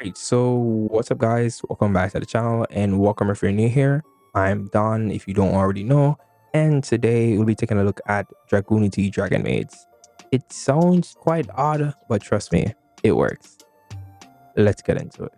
Right, so what's up guys? Welcome back to the channel and welcome if you're new here. I'm Don if you don't already know, and today we'll be taking a look at Dragunity Dragonmaids. It sounds quite odd, but trust me, it works. Let's get into it.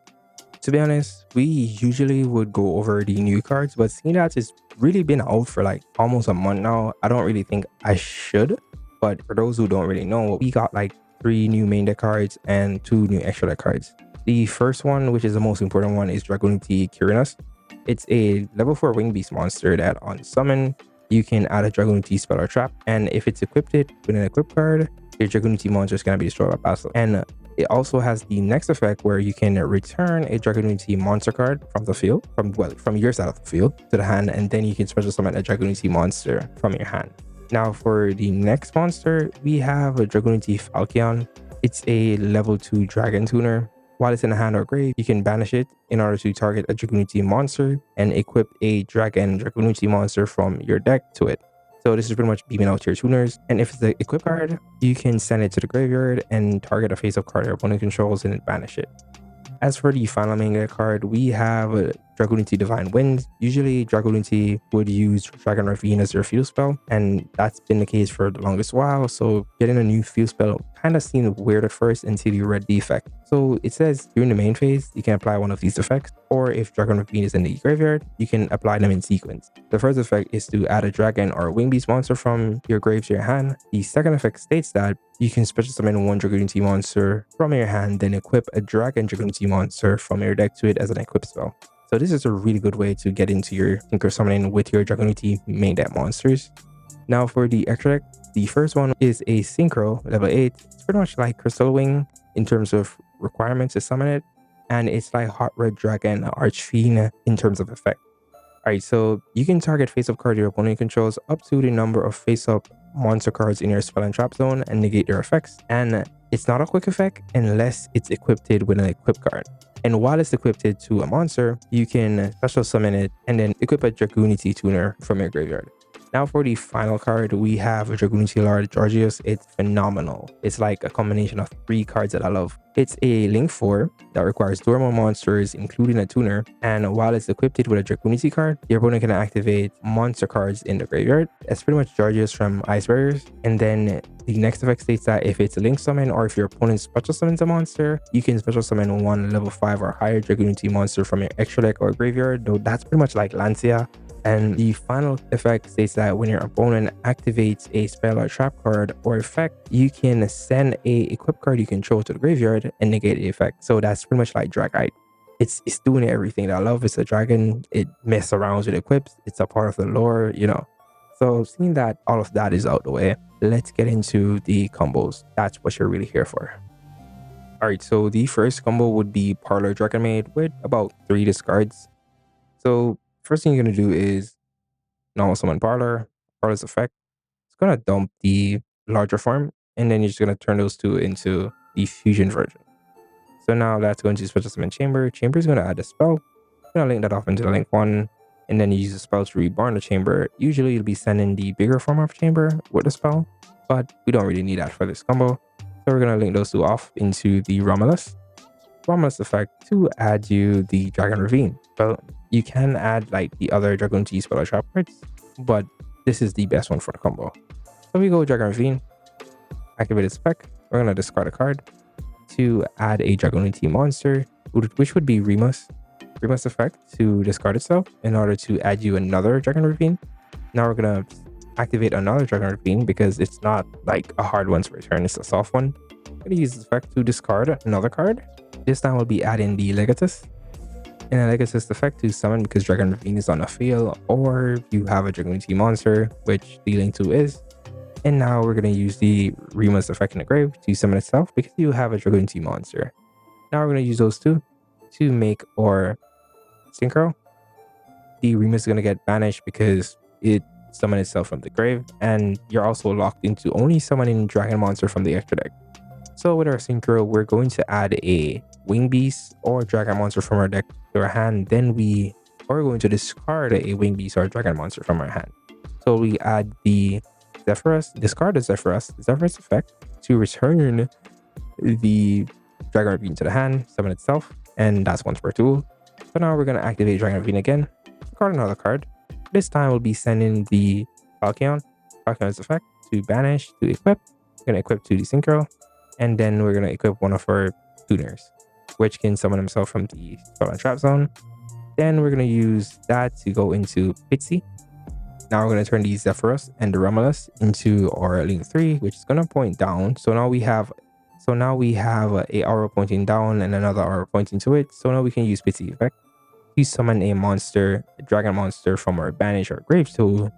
To be honest, we usually would go over the new cards, but seeing that it's really been out for like almost a month now, I don't really think I should. But for those who don't really know, we got like 3 new main deck cards and 2 new extra deck cards. The first one, which is the most important one, is Dragunity Dragonmaids. It's a level 4 wing beast monster that on summon, you can add a Dragunity spell or trap, and if it's equipped with an equip card, your Dragunity monster is going to be destroyed by battle. And it also has the next effect where you can return a Dragunity monster card from the field, from your side of the field to the hand, and then you can special summon a Dragunity monster from your hand. Now for the next monster, we have a Dragunity Falcon. It's a level 2 dragon tuner. While it's in the hand or grave, you can banish it in order to target a Dragunity monster and equip a Dragunity monster from your deck to it. So this is pretty much beaming out your tuners, and if it's the equip card, you can send it to the graveyard and target a face-up card your opponent controls and banish it. As for the final main deck card, we have Dragunity Divine Wind. Usually Dragunity would use Dragon Ravine as their field spell, and that's been the case for the longest while, so getting a new field spell kind of seemed weird at first until you read the effect. So it says during the main phase, you can apply one of these effects, or if Dragon Ravine is in the graveyard, you can apply them in sequence. The first effect is to add a dragon or a wing beast monster from your grave to your hand. The second effect states that you can special summon one Dragunity monster from your hand, then equip a dragon Dragunity monster from your deck to it as an equip spell. So this is a really good way to get into your synchro summoning with your Dragunity main deck monsters. Now for the extra deck, the first one is a synchro level 8. It's pretty much like Crystal Wing in terms of requirements to summon it, and it's like Hot Red Dragon Archfiend in terms of effect. Alright, so you can target face-up card your opponent controls up to the number of face-up monster cards in your spell and trap zone and negate their effects. And it's not a quick effect unless it's equipped with an equip card. And while it's equipped to a monster, you can special summon it and then equip a Dragunity tuner from your graveyard. Now for the final card, we have a Dragunity Lord Georgios. It's phenomenal. It's like a combination of 3 cards that I love. It's a Link 4 that requires dormant monsters, including a tuner. And while it's equipped with a Dragunity card, your opponent can activate monster cards in the graveyard. That's pretty much Georgios from Ice Barriers. And then the next effect states that if it's a Link summon or if your opponent special summons a monster, you can special summon one level 5 or higher Dragunity monster from your extra deck or graveyard. Though that's pretty much like Lancia. And the final effect states that when your opponent activates a spell or trap card or effect, you can send a equip card you control to the graveyard and negate the effect. So that's pretty much like Dragite. It's doing everything that I love. It's a dragon. It messes around with equips. It's a part of the lore, you know. So seeing that all of that is out the way, let's get into the combos. That's what you're really here for. Alright, so the first combo would be Parlor Dragonmaid with about 3 discards. So first thing you're going to do is normal summon Parlor's effect. It's going to dump the larger form, and then you're just going to turn those 2 into the fusion version. So now that's going to special summon Chamber. Chamber is going to add a spell. You're going to link that off into the link 1, and then you use the spell to reborn the Chamber. Usually you'll be sending the bigger form of Chamber with the spell, but we don't really need that for this combo. So we're going to link those 2 off into the Romulus effect to add you the Dragon Ravine. Well, you can add like the other Dragunity spell or trap cards, but this is the best one for the combo. So we go Dragon Ravine, activate its effect. We're going to discard a card to add a Dragunity monster, which would be Remus effect to discard itself in order to add you another Dragon Ravine. Now we're going to activate another Dragon Ravine because it's not like a hard one to return, it's a soft one. I'm going to use this effect to discard another card. This time we'll be adding the Legatus. And a Legatus effect to summon because Dragon Ravine is on a field, or you have a Dragunity monster, which the link to is. And now we're going to use the Remus effect in the grave to summon itself because you have a Dragunity monster. Now we're going to use those 2 to make our synchro. The Remus is going to get banished because it summoned itself from the grave, and you're also locked into only summoning dragon monster from the extra deck. So with our synchro, we're going to add a wing beast or dragon monster from our deck to our hand. Then we are going to discard a wing beast or dragon monster from our hand. So we add the discard the Zephyrus effect to return the Dragon Ravine to the hand, summon itself. and that's once per tool. So now we're going to activate Dragon Ravine again, discard another card. This time we'll be sending the Falcon's effect to banish, to equip. We're going to equip to the Synchro, and then we're going to equip one of our tuners, which can summon himself from the spell and trap zone. Then we're going to use that to go into Pitsy. Now we're going to turn the Zephyrus and the Romulus into our Link 3, which is going to point down. So now we have a arrow pointing down and another arrow pointing to it. So now we can use Pitsy effect to summon a monster, a dragon monster from our banish or grave to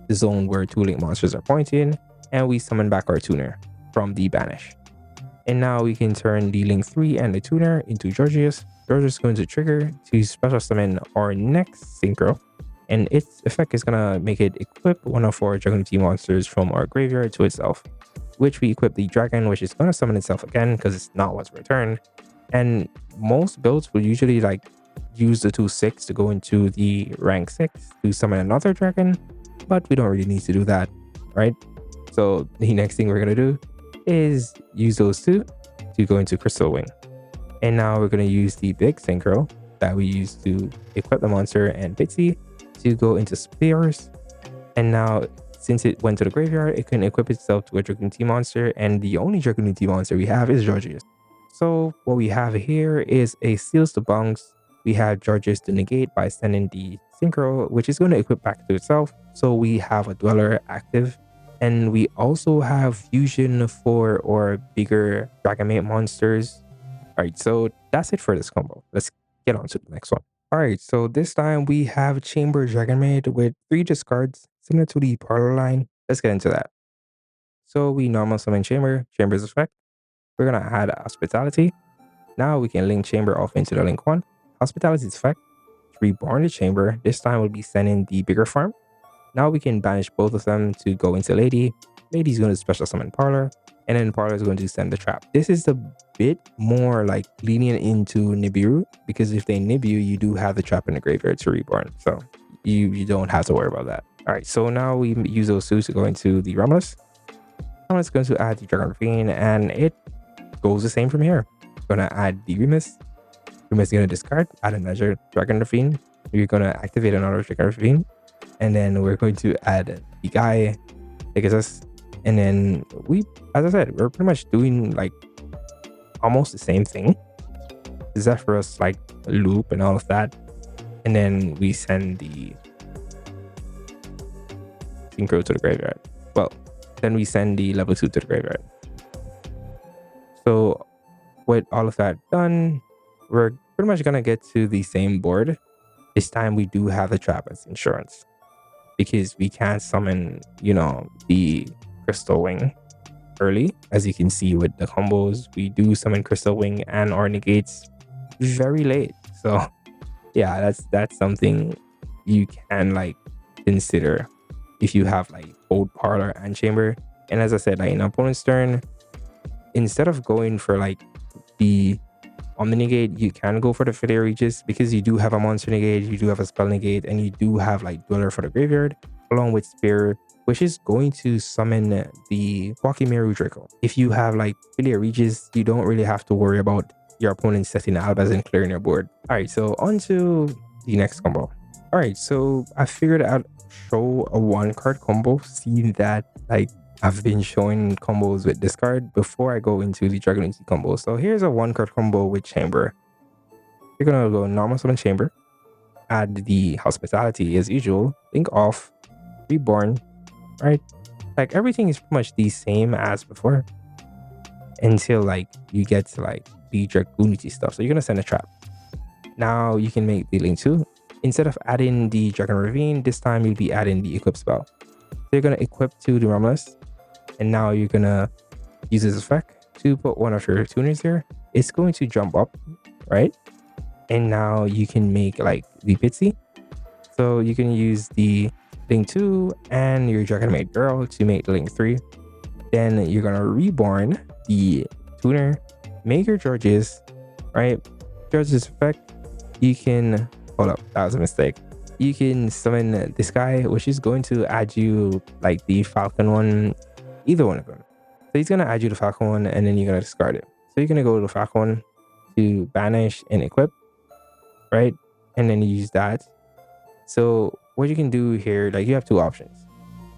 the zone where two link monsters are pointing, and we summon back our tuner from the banish. And now we can turn the Link 3 and the tuner into Georgius. Georgius is going to trigger to special summon our next Synchro, and its effect is going to make it equip one of our Dragunity monsters from our graveyard to itself, which we equip the dragon, which is going to summon itself again because it's not once per turn. And most builds will usually like use the 2/6 to go into the rank 6 to summon another dragon, but we don't really need to do that, right? So the next thing we're going to do is use those two to go into Crystal Wing. And now we're going to use the big Synchro that we used to equip the monster and Pitsy to go into Spears. And now, since it went to the graveyard, it can equip itself to a Dragunity monster, and the only Dragunity monster we have is Georgius. So what we have here is a Seals to Bounce. We have Georgius to negate by sending the Synchro, which is going to equip back to itself. So we have a Dweller active, and we also have Fusion for our bigger Dragonmaid monsters. All right, so that's it for this combo. Let's get on to the next one. All right, so this time we have Chamber Dragonmaid with 3 discards, similar to the Parlor line. Let's get into that. So we normal summon Chamber's effect. We're going to add Hospitality. Now we can link Chamber off into the Link 1. Hospitality's effect, reborn the Chamber. This time we'll be sending the bigger farm. Now we can banish both of them to go into Lady. Lady's going to special summon Parlor, and then Parlor is going to send the trap. This is a bit more like lenient into Nibiru, because if they nib you, you do have the trap in the graveyard to reborn. So you don't have to worry about that. All right, so now we use those two to go into the Romulus. Romulus is going to add the Dragon Ravine, and it goes the same from here. We're going to add the Remus. Remus is going to discard, add another Dragon Ravine. We're going to activate another Dragon Ravine. And then we're going to add the guy, Pegasus. And then as I said, we're pretty much doing like almost the same thing. Zephyrus like loop and all of that. And then we send the Synchro to the graveyard. Well, then we send the level 2 to the graveyard. So with all of that done, we're pretty much gonna get to the same board. This time we do have the trap as insurance, because we can't summon, the Crystal Wing early. As you can see with the combos, we do summon Crystal Wing and our negates very late. So yeah, that's something you can like consider if you have like both Parlor and Chamber. And as I said, like in opponent's turn, instead of going for like the Omni negate, you can go for the Filial Regis, because you do have a monster negate, you do have a spell negate, and you do have like Dweller for the graveyard, along with Spear, which is going to summon the Wakimeru Draco. If you have like Filial Regis, you don't really have to worry about your opponent setting Albaz and clearing your board. All right, so on to the next combo. All right, so I figured out show a 1-card combo, seeing that like I've been showing combos with discard before I go into the Dragunity combo. So here's a 1-card combo with Chamber. You're gonna go normal summon Chamber, add the Hospitality as usual, link off, reborn, right? Like everything is pretty much the same as before until like you get to like the Dragunity stuff. So you're gonna send a trap. Now you can make the link 2. Instead of adding the Dragon Ravine, this time you'll be adding the equip spell. So you're gonna equip to the Romulus, and now you're gonna use this effect to put one of your tuners here. It's going to jump up, right? And now you can make like the Pitsy. So you can use the Link 2 and your Dragonmaid girl to make the Link 3. Then you're gonna reborn the tuner, make your Georgius, right? Georgius effect, you can hold up, that was a mistake. You can summon this guy, which is going to add you like the Falcon one, either one of them. So he's gonna add you the Falcon one, and then you're gonna discard it. So you're gonna go to the Falcon to banish and equip, right? And then you use that. So what you can do here, like you have two options.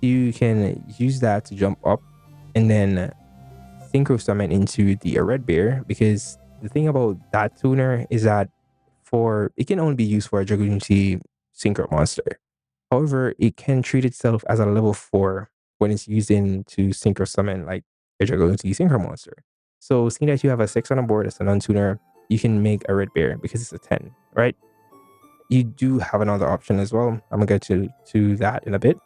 You can use that to jump up and then synchro summon into the red bear, because the thing about that tuner is that it can only be used for a Dragunity synchro monster. However, it can treat itself as a level 4 when it's used to synchro summon like a Dragunity synchro monster. So seeing that you have a 6 on the board as a non-tuner, you can make a red bear because it's a 10, right? You do have another option as well. I'm gonna get to that in a bit.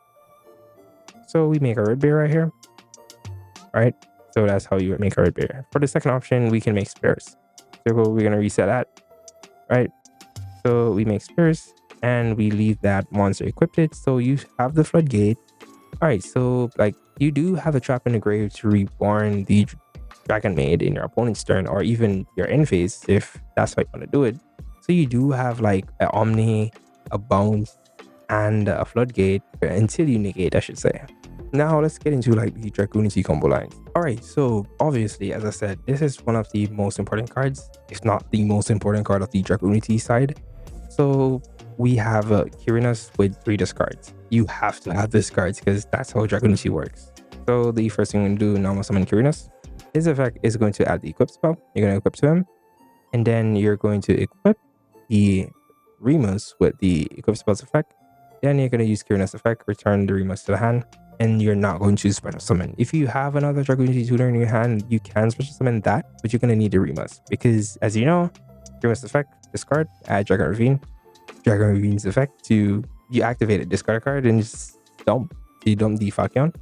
So we make a red bear right here, right? So that's how you make a red bear. For the second option, we can make spares. So we're gonna reset that, right? So we make spares and we leave that monster equipped. So you have the floodgate. All right, so like you do have a trap in the grave to reborn the Dragonmaid in your opponent's turn, or even your end phase if that's how you want to do it. So you do have like an Omni, a Bounce, and a Floodgate until you negate, I should say. Now let's get into like the Dragunity combo lines. All right, so obviously, as I said, this is one of the most important cards, if not the most important card of the Dragunity side. So we have Kyrinos with 3 discards. You have to have discards because that's how Dragunity works. So the first thing we're going to do, normal summon Kyrinos. His effect is going to add the equip spell. You're going to equip to him. And then you're going to equip the Remus with the equip spell's effect. Then you're going to use Kyrinos effect, return the Remus to the hand. And you're not going to special summon. If you have another Dragunity tutor in your hand, you can special summon that, but you're going to need the Remus. Because as you know, Remus effect, discard, add Dragon Ravine. Dragon Ravine's effect to you activate it, discard a card, and just dump. So you dump the Falcon.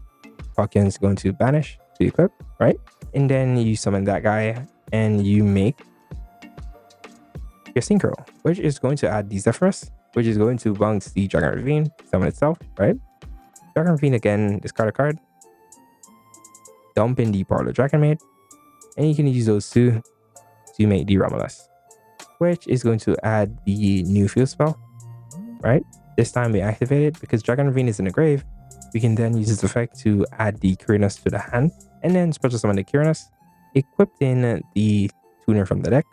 Falcon's going to banish to equip, right? And then you summon that guy and you make your Synchro, which is going to add the Zephyrus, which is going to bounce the Dragon Ravine, summon itself, right? Dragon Ravine again, discard a card, dump in the Parlor Dragonmaid, and you can use those two to make the Romulus, which is going to add the new field spell, right? This time we activate it because Dragon Ravine is in the grave. We can then use this effect to add the Kyrinos to the hand, and then special summon the Kyrinos, equipped in the tuner from the deck,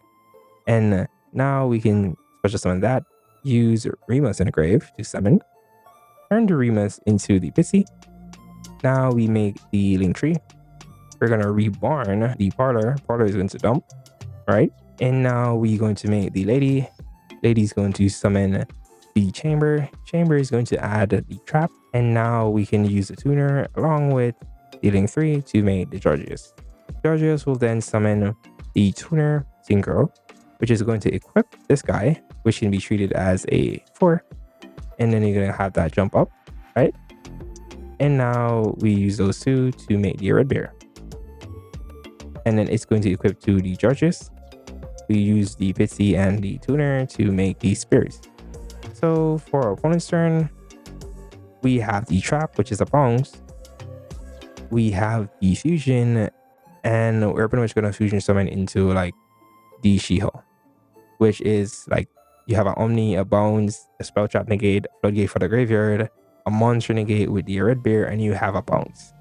and now we can special summon that, use Remus in the grave to summon, turn the Remus into the Pitsy. Now we make the Link Tree. We're going to reborn the Parlor. Parlor is going to dump, right? And now we're going to make the Lady. Lady's going to summon the Chamber. Chamber is going to add the Trap. And now we can use the tuner along with the Link 3 to make the Georgios. Georgios will then summon the tuner Synchro, which is going to equip this guy, which can be treated as a 4. And then you're going to have that jump up, right? And now we use those two to make the red bear. And then it's going to equip to the Georgios. We use the Pitsy and the tuner to make the spirits. So for our opponent's turn, we have the trap, which is a bounce. We have the fusion, and we're pretty much going to fusion summon into like the She-Hulk, which is like you have an Omni, a bounce, a spell trap negate, floodgate for the graveyard, a monster negate with the red bear, and you have a bounce.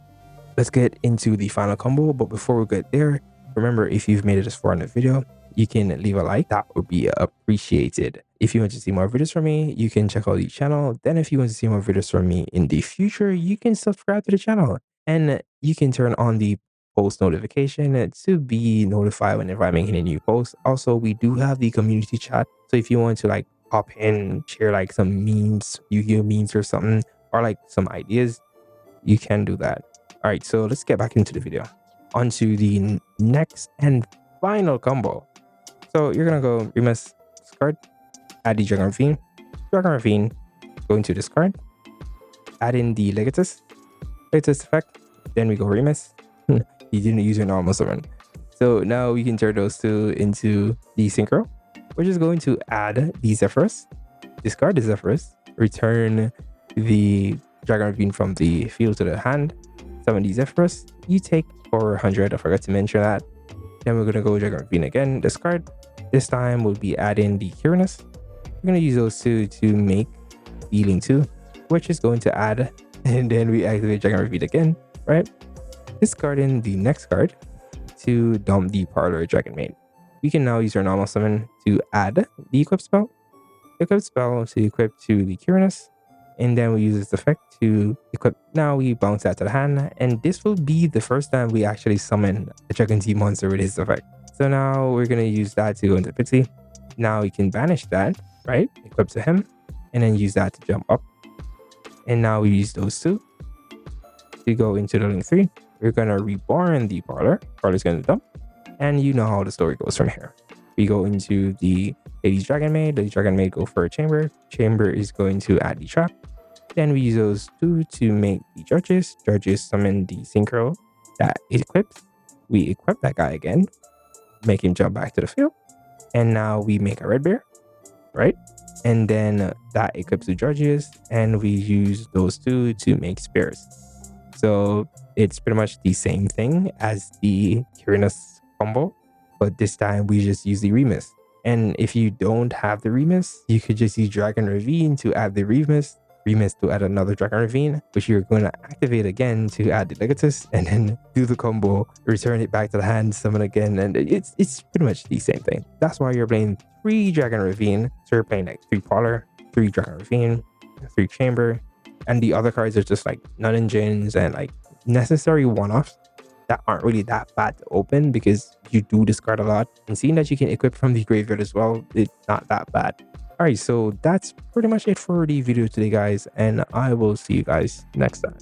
Let's get into the final combo, but before we get there, remember, if you've made it this far in the video, you can leave a like. That would be appreciated. If you want to see more videos from me, you can check out the channel. Then if you want to see more videos from me in the future, you can subscribe to the channel, and you can turn on the post notification to be notified whenever I'm making a new post. Also, we do have the community chat, so if you want to like hop in, share like some memes, Yu-Gi-Oh memes or something, or like some ideas, you can do that. All right, so let's get back into the video. Onto the next and final combo. So you're gonna go Remus, discard, add the Dragon Ravine, go into discard, add in the Legatus effect, then we go Remus. You didn't use your normal summon. So now we can turn those two into the Synchro, which is going to add the Zephyrus, discard the Zephyrus, return the Dragon Ravine from the field to the hand, summon the Zephyrus. You take 400, I forgot to mention that. Then we're going to go Dragon Ravine again, discard. This time we'll be adding the Kyrinos. We're going to use those two to make the Link 2, which is going to add, and then we activate Dragon Ravine again, right? Discarding the next card to dump the Parlor Dragonmaid. we can now use our normal summon to add the equip spell. Equip spell to equip to the Curious, and then we use this effect to equip. Now we bounce that to the hand, and this will be the first time we actually summon a Dragunity monster with this effect. So now we're going to use that to go into Pixie. Now we can banish that, right? Equip to him, and then use that to jump up. And now we use those two to go into the link 3. We're going to reborn the Parlor. Parlor's going to dump. And you know how the story goes from here. We go into the Lady Dragonmaid. Lady Dragonmaid go for a chamber. Chamber is going to add the trap. Then we use those two to make the judges. Judges summon the synchro that equips. We equip that guy again, make him jump back to the field. And now we make a red bear, right? And then that equips the judges, and we use those two to make spares. So it's pretty much the same thing as the Curious combo, but this time we just use the Remus. And if you don't have the Remus, you could just use Dragon Ravine to add the Remus to add another Dragon Ravine, which you're going to activate again to add the Legatus, and then do the combo, return it back to the hand, summon again, and it's pretty much the same thing. That's why you're playing 3 Dragon Ravine, so you're playing like 3 Parlor, 3 Dragon Ravine, 3 Chamber, and the other cards are just like non-engines and like necessary one-offs that aren't really that bad to open because you do discard a lot, and seeing that you can equip from the graveyard as well, it's not that bad. All right, so that's pretty much it for the video today, guys, and I will see you guys next time.